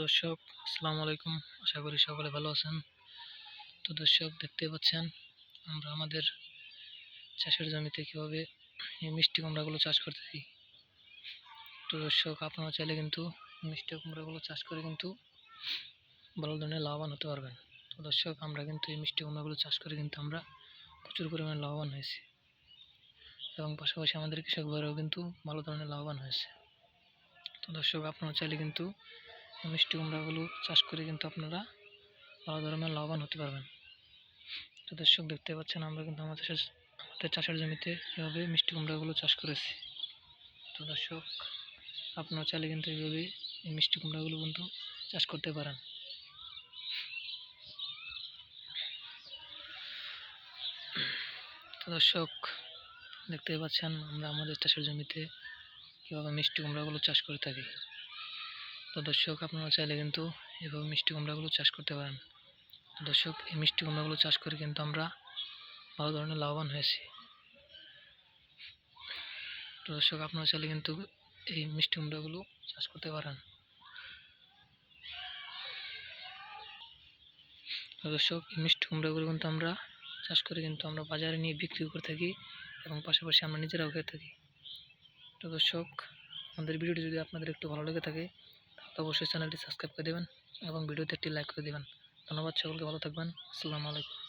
দর্শক, আসসালামু আলাইকুম। আশা করি সকলে ভালো আছেন। তো দর্শক, দেখতে পাচ্ছেন আমরা আমাদের চাষের জমিতে কীভাবে এই মিষ্টি কুমড়াগুলো চাষ করতেছি। তো দর্শক, আপনারা চাইলে কিন্তু মিষ্টি কুমড়াগুলো চাষ করে কিন্তু ভালো ধরনের লাভবান হতে পারবেন। তো দর্শক, আমরা কিন্তু এই মিষ্টি কুমড়াগুলো চাষ করে কিন্তু আমরা প্রচুর পরিমাণে লাভবান হয়েছি এবং পাশাপাশি আমাদের কৃষক ভাইরাও কিন্তু ভালো ধরনের লাভবান হয়েছে। তো দর্শক, আপনারা চাইলে কিন্তু মিষ্টি কুমড়াগুলো চাষ করে কিন্তু আপনারা ভালো ধরনের লাভবান হতে পারবেন। তো দর্শক, দেখতে পাচ্ছেন আমরা কিন্তু আমাদের চাষের জমিতে কীভাবে মিষ্টি কুমড়াগুলো চাষ করেছি। তো দর্শক, আপনারা চাইলে কিন্তু এইভাবে এই মিষ্টি কুমড়াগুলো কিন্তু চাষ করতে পারেন। তো দর্শক, দেখতে পাচ্ছেন আমরা আমাদের চাষের জমিতে কীভাবে মিষ্টি কুমড়াগুলো চাষ করে থাকি। তো দর্শক, আপনারা চাইলে কিন্তু এভাবে মিষ্টি কুমড়াগুলো চাষ করতে পারেন। তো দর্শক, এই মিষ্টি কুমড়াগুলো চাষ করে কিন্তু আমরা ভালো ধরনের লাভবান হয়েছি। তো দর্শক, আপনারা চাইলে কিন্তু এই মিষ্টি কুমড়াগুলো চাষ করতে পারেন। তো দর্শক, এই মিষ্টি কুমড়াগুলো কিন্তু আমরা চাষ করে কিন্তু আমরা বাজারে নিয়ে বিক্রি করে থাকি এবং পাশাপাশি আমরা নিজেরাও খেয়ে থাকি। তো দর্শক, আমাদের ভিডিওটি যদি আপনাদের একটু ভালো লেগে থাকে তাহলে অবশ্যই চ্যানেলটি সাবস্ক্রাইব করে দেবেন এবং ভিডিওতে একটি লাইক করে দেবেন। ধন্যবাদ, সকলকে ভালো থাকবেন। আসসালামু আলাইকুম।